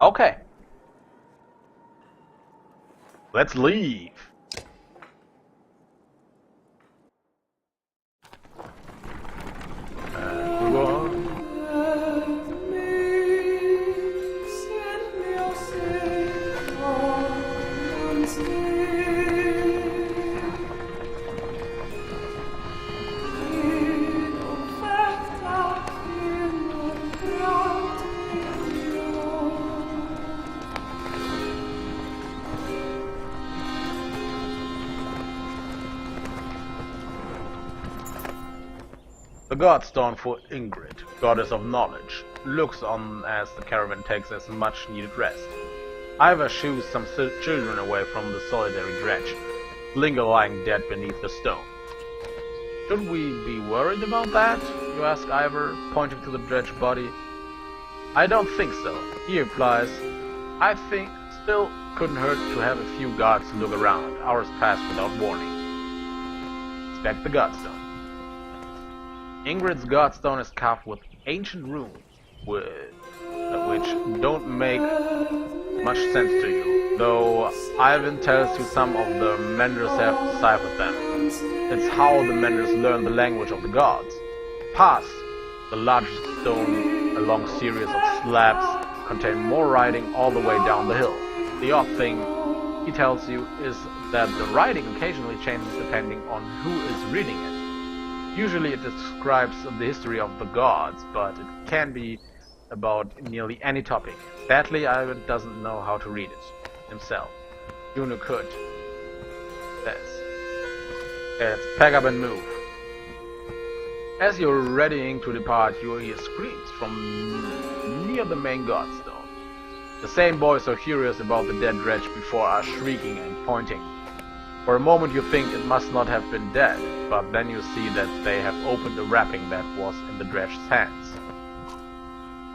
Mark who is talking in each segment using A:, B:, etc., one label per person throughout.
A: Okay. Let's leave. And we go on. The Godstone for Ingrid, goddess of knowledge, looks on as the caravan takes as much needed rest. Ivor shoos some children away from the solitary dredge, linger lying dead beneath the stone. Should we be worried about that? You ask Ivor, pointing to the dredge body. I don't think so, he replies. I think still couldn't hurt to have a few guards to look around. Hours pass without warning. Inspect the Godstone. Ingrid's Godstone is carved with ancient runes, which don't make much sense to you, though Ivan tells you some of the Menders have deciphered them. It's how the Menders learn the language of the gods. Past, the largest stone, a long series of slabs, contain more writing all the way down the hill. The odd thing, he tells you, is that the writing occasionally changes depending on who is reading it. Usually it describes the history of the gods, but it can be about nearly any topic. Sadly, Ivan doesn't know how to read it himself. Juno could. Let's pack up and move. As you're readying to depart, you hear screams from near the main Godstone. The same boys so curious about the dead dredge before are shrieking and pointing. For a moment you think it must not have been dead, but then you see that they have opened a wrapping that was in the dredge's hands.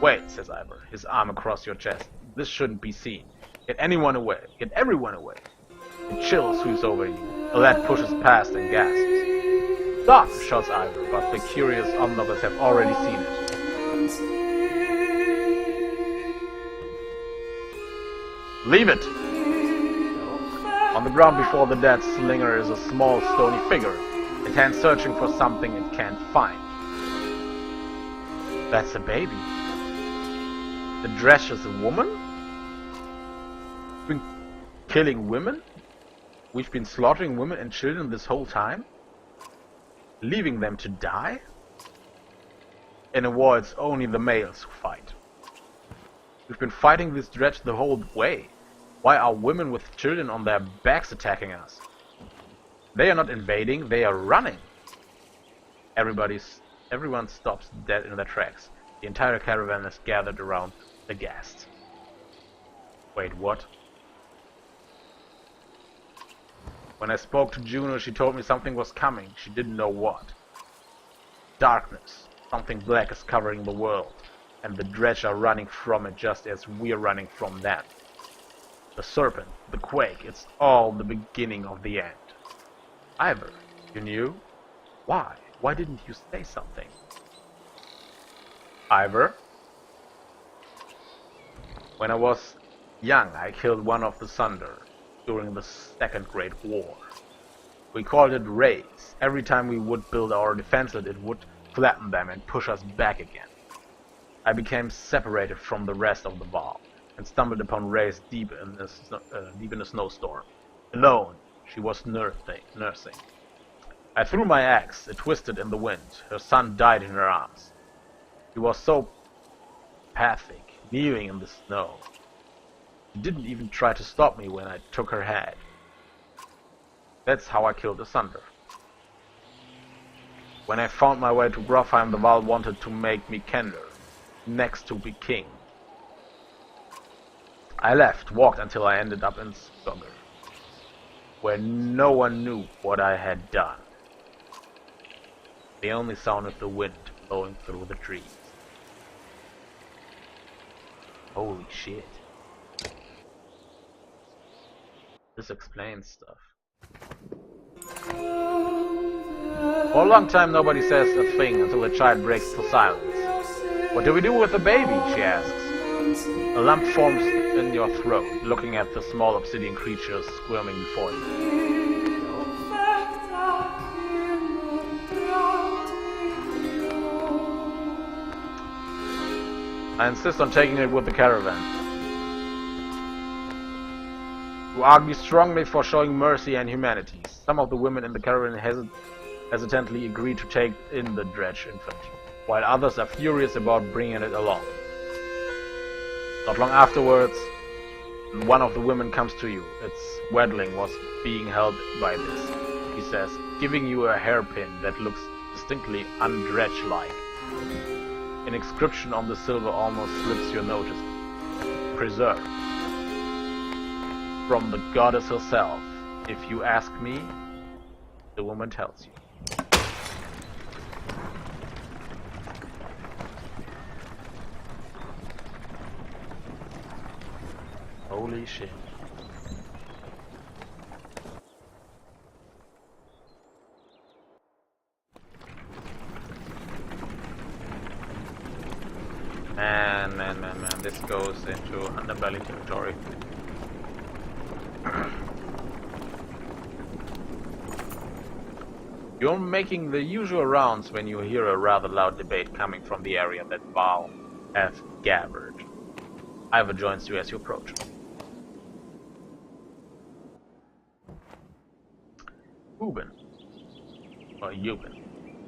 A: Wait, says Ivor, his arm across your chest. This shouldn't be seen. Get anyone away. Get everyone away. A chill sweeps over you. A lad pushes past and gasps. Stop, shouts Ivor, but the curious onlookers have already seen it. Leave it! On the ground before the dead slinger is a small stony figure, its hand searching for something it can't find. That's a baby. The dredge is a woman? We've been killing women? We've been slaughtering women and children this whole time? Leaving them to die? In a war it's only the males who fight. We've been fighting this dredge the whole way. Why are women with children on their backs attacking us? They are not invading, they are running. Everyone stops dead in their tracks. The entire caravan is gathered around, aghast. Wait, what? When I spoke to Juno, she told me something was coming. She didn't know what. Darkness. Something black is covering the world, and the dredge are running from it just as we're running from them. The serpent, the quake, it's all the beginning of the end. Ivor, you knew? Why? Why didn't you say something? Ivor? When I was young, I killed one of the Sunder during the Second Great War. We called it rays. Every time we would build our defenses, it would flatten them and push us back again. I became separated from the rest of the Val and stumbled upon Rays deep in a snowstorm. Alone, she was nursing. I threw my axe, it twisted in the wind. Her son died in her arms. He was so pathic, kneeling in the snow. She didn't even try to stop me when I took her head. That's how I killed the Sunder. When I found my way to Grofheim, the Val wanted to make me Kender, next to be king. I left, walked until I ended up in Saga, where no one knew what I had done. They only sounded the wind blowing through the trees. Holy shit. This explains stuff. For a long time nobody says a thing until the child breaks the silence. What do we do with the baby? She asks. A lump forms in your throat, looking at the small obsidian creatures squirming before you. I insist on taking it with the caravan. You argue strongly for showing mercy and humanity. Some of the women in the caravan hesitantly agree to take in the dredge infant, while others are furious about bringing it along. Not long afterwards, one of the women comes to you. Its wetling was being held by this, he says, giving you a hairpin that looks distinctly undredge-like. An inscription on the silver almost slips your notice. Preserved. From the goddess herself. If you ask me, the woman tells you. Holy shit. Man, this goes into underbelly territory. You're making the usual rounds when you hear a rather loud debate coming from the area that Val has gathered. Ivor joins you as you approach. Euben.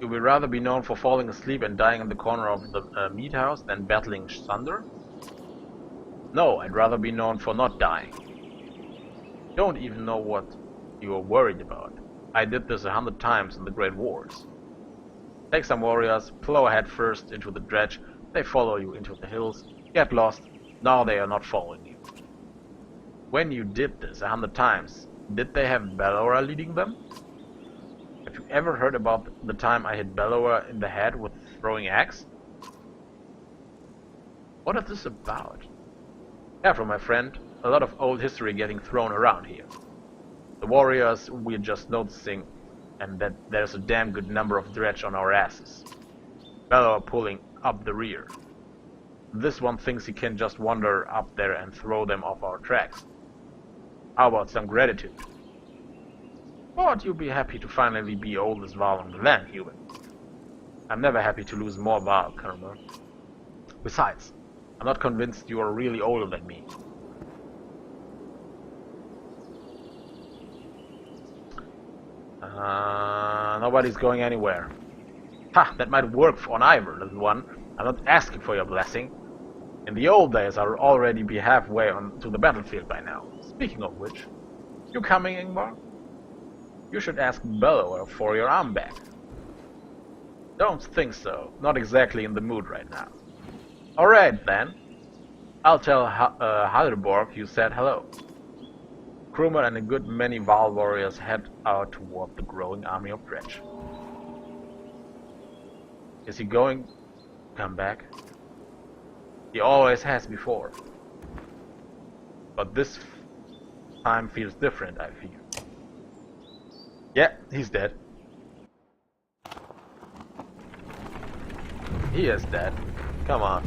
A: You would rather be known for falling asleep and dying in the corner of the meat house than battling thunder? No, I'd rather be known for not dying. You don't even know what you are worried about. I did this 100 times in the Great Wars. Take some warriors, plow ahead first into the dredge, they follow you into the hills, get lost, now they are not following you. When you did this 100 times, did they have Bellora leading them? Have you ever heard about the time I hit Bellora in the head with a throwing axe? What is this about? Careful, my friend, a lot of old history getting thrown around here. The warriors we're just noticing, and that there's a damn good number of dredge on our asses. Bellora pulling up the rear. This one thinks he can just wander up there and throw them off our tracks. How about some gratitude? But you'll be happy to finally be oldest Val on the land, Euben. I'm never happy to lose more Val, Colonel. Besides, I'm not convinced you are really older than me. Nobody's going anywhere. Ha, that might work on Ivor, little one. I'm not asking for your blessing. In the old days, I'd already be halfway to the battlefield by now. Speaking of which, you coming, Ingvar? You should ask Bellora for your arm back. Don't think so. Not exactly in the mood right now. Alright then. I'll tell Halderborg you said hello. Krumer and a good many Val warriors head out toward the growing army of dredge. Is he going to come back? He always has before. But this time feels different, I feel. Yeah, he's dead. He is dead. Come on.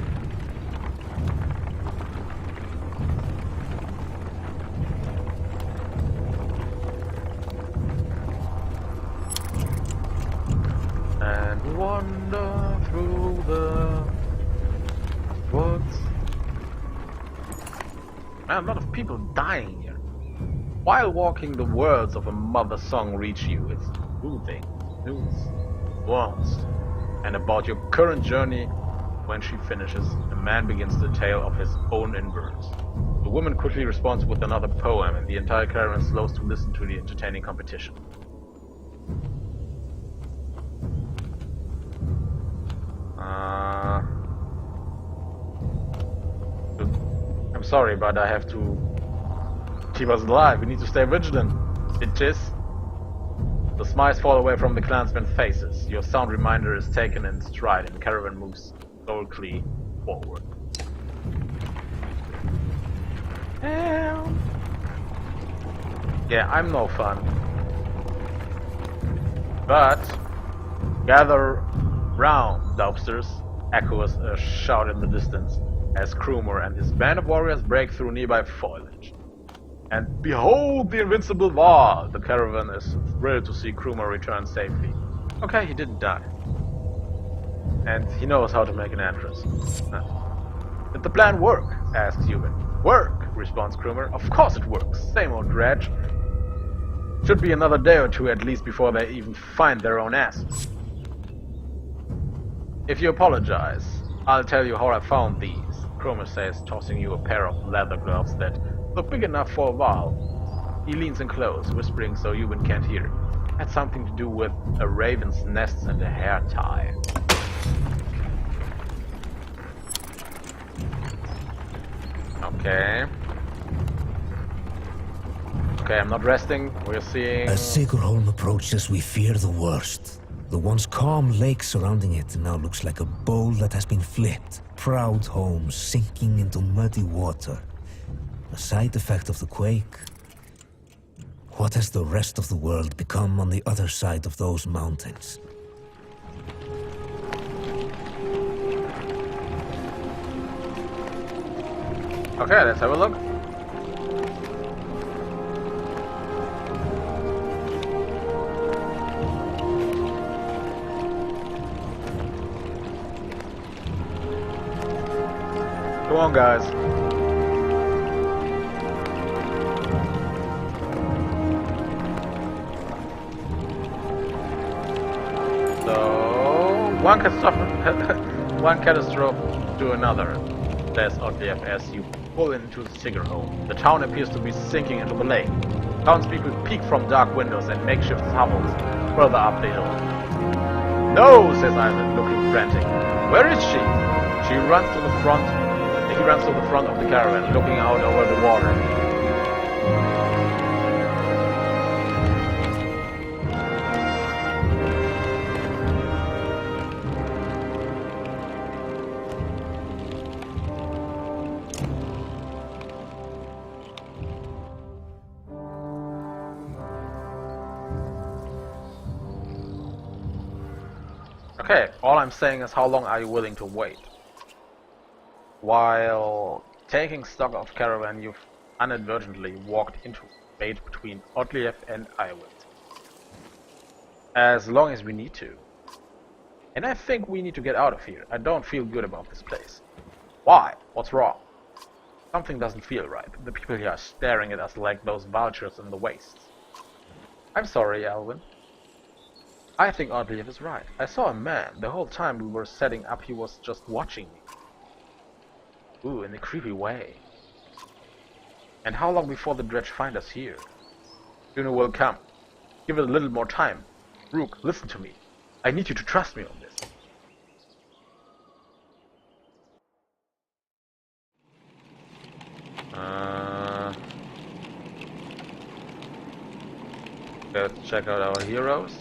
A: And wander through the woods. Man, a lot of people dying here. While walking, the words of a mother song reach you. It's soothing, news, warmth, and about your current journey. When she finishes, the man begins the tale of his own endurance. The woman quickly responds with another poem, and the entire caravan slows to listen to the entertaining competition. I'm sorry, but I have to keep us alive. We need to stay vigilant. Bitches. The smiles fall away from the clansmen's faces. Your sound reminder is taken in stride, and the caravan moves boldly forward. Yeah, I'm no fun. But gather round, Daubsters, echoes a shout in the distance. as Krumer and his band of warriors break through nearby foliage. And behold the invincible wall! The caravan is thrilled to see Krumer return safely. Okay, he didn't die. And he knows how to make an entrance. Did the plan work? Asks Hubin. Work, responds Krumer. Of course it works. Same old dredge. Should be another day or two at least before they even find their own asses. If you apologize, I'll tell you how I found these, Krumer says, tossing you a pair of leather gloves that look big enough for a vial. He leans in close, whispering so Hubin can't hear. Had something to do with a raven's nest and a hair tie. Okay. Okay, I'm not resting. We're seeing...
B: As Sigurholm approaches, we fear the worst. The once calm lake surrounding it now looks like a bowl that has been flipped. Proud homes sinking into muddy water. A side effect of the quake. What has the rest of the world become on the other side of those mountains?
A: Okay, let's have a look. Come on, guys. So, one catastrophe to another, says Otliev as you pull into Sigurholm. The town appears to be sinking into the lake. Townspeople peek from dark windows and makeshift hovels further up the hill. No, says Ivan, looking frantic. Where is she? He runs to the front of the caravan, looking out over the water. Okay, all I'm saying is how long are you willing to wait? While taking stock of caravan, you've inadvertently walked into a debate between Otliev and Iwan. As long as we need to. And I think we need to get out of here. I don't feel good about this place. Why? What's wrong? Something doesn't feel right. The people here are staring at us like those vultures in the wastes. I'm sorry, Alvin. I think Otliev is right. I saw a man. The whole time we were setting up, he was just watching me. Ooh, in a creepy way. And how long before the dredge find us here? Juno will come. Give it a little more time. Rook, listen to me. I need you to trust me on this. Let's check out our heroes.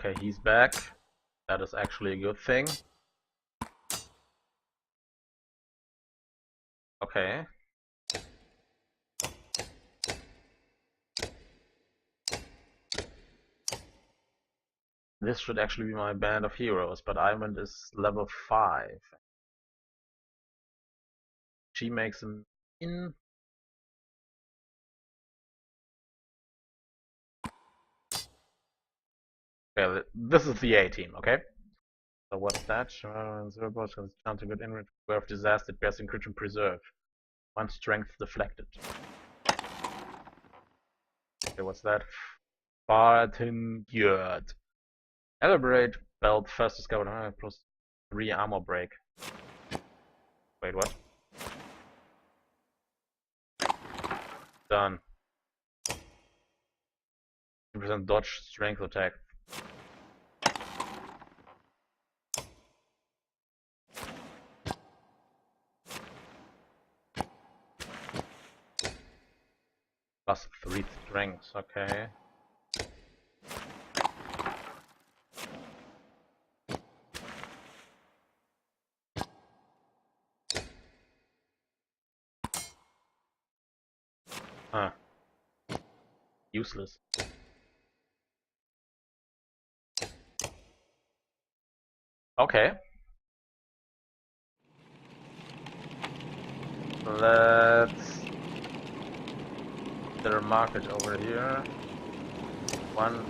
A: Okay, he's back. That is actually a good thing. Okay. This should actually be my band of heroes, but Ivan is level 5. She makes him in. Okay, this is the A team, okay? So what's that? Zero boss has chance to get in of disaster, best encryption preserved. One strength deflected. Okay, what's that? Spartan Gyrt. Elaborate belt first discovered plus 3 armor break. Wait, what? Done. 2% dodge strength attack. Plus 3 strength, okay. Useless. Okay. Let's the market over here. 1,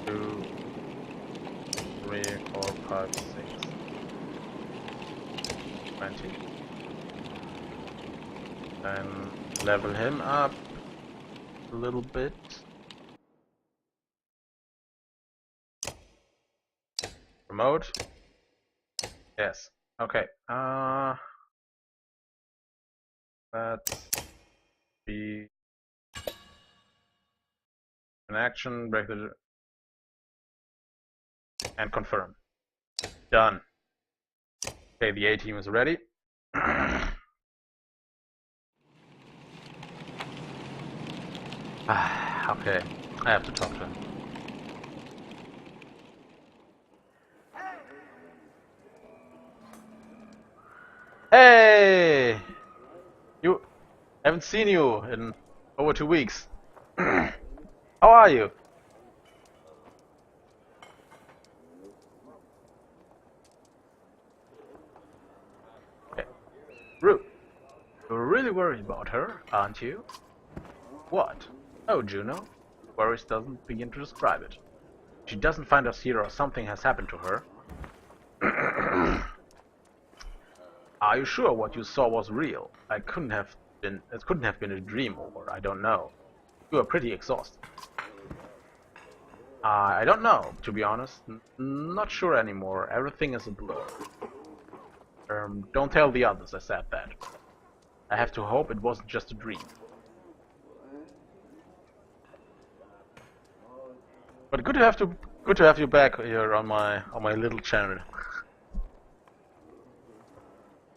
A: 2, 3, 4, 5, 6, 20. Then level him up a little bit. Promote. Yes. Okay. Let's be an action, break the and confirm. Done. Okay, the A team is ready. Okay, I have to talk to him. Hey! You haven't seen you in over 2 weeks. How are you? Okay. Root, you're really worried about her, aren't you? What? Oh, Juno. Worries doesn't begin to describe it. She doesn't find us here or something has happened to her. Are you sure what you saw was real? It couldn't have been a dream, or I don't know. You are pretty exhausted. I don't know, to be honest. Not sure anymore. Everything is a blur. Don't tell the others I said that. I have to hope it wasn't just a dream. But good to have you back here on my little channel.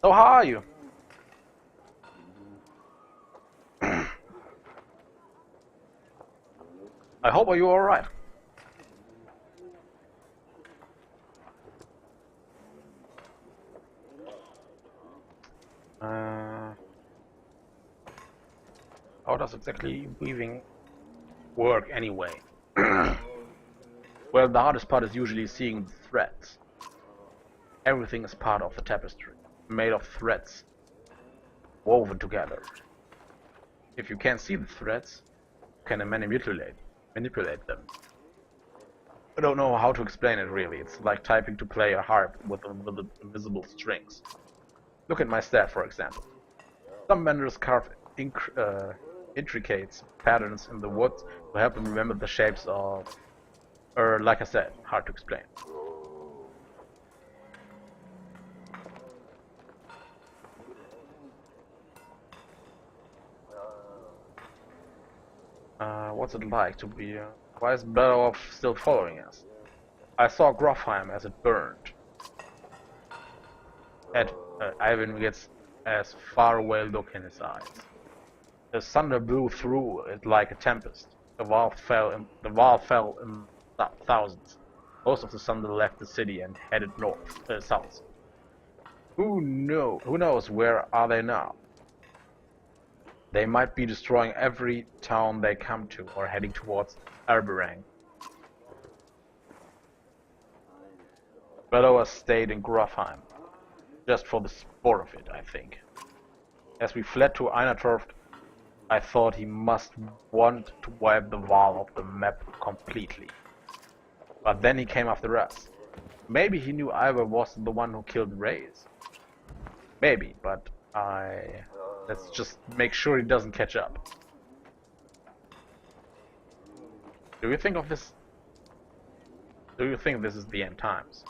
A: So how are you? I hope you all right. How does exactly weaving work anyway? Well, the hardest part is usually seeing the threads. Everything is part of the tapestry, made of threads, woven together. If you can't see the threads, you can manipulate them. I don't know how to explain it really. It's like typing to play a harp with invisible strings. Look at my staff, for example. Some vendors carve intricate patterns in the wood to help them remember the shapes of... like I said, hard to explain. What's it like to be... why is Bellow still following us? I saw Grofheim as it burned. Ivan gets as far away look in his eyes. The thunder blew through it like a tempest. The wall fell in thousands. Most of the thunder left the city and headed south. Who knows where are they now? They might be destroying every town they come to or heading towards Arberang. Bellow stayed in Grofheim, just for the sport of it, I think. As we fled to Einatorft, I thought he must want to wipe the wall of the map completely. But then he came after us. Maybe he knew Ivor was the one who killed Reyes. Maybe, but let's just make sure he doesn't catch up. Do you think this is the end times?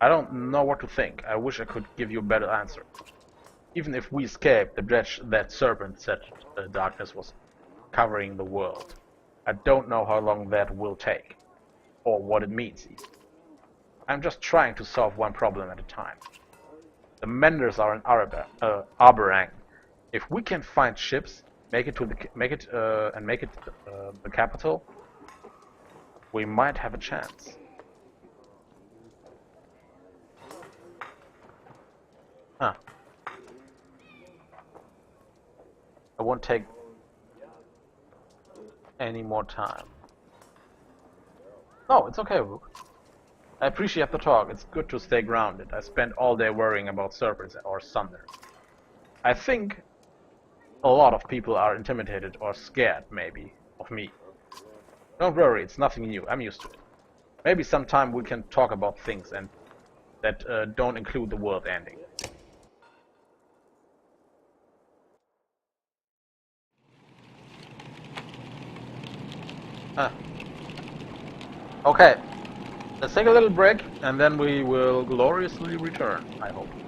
A: I don't know what to think. I wish I could give you a better answer. Even if we escaped, the dredge that serpent said the darkness was covering the world. I don't know how long that will take, or what it means even. I'm just trying to solve one problem at a time. The Menders are in Arberang. If we can find ships, make it the capital, we might have a chance. Huh. I won't take any more time. No, it's okay, Rook. I appreciate the talk. It's good to stay grounded. I spent all day worrying about serpents or thunder. I think a lot of people are intimidated or scared, maybe, of me. Don't worry, it's nothing new. I'm used to it. Maybe sometime we can talk about things and that don't include the world ending. Ah. Okay, let's take a little break and then we will gloriously return, I hope.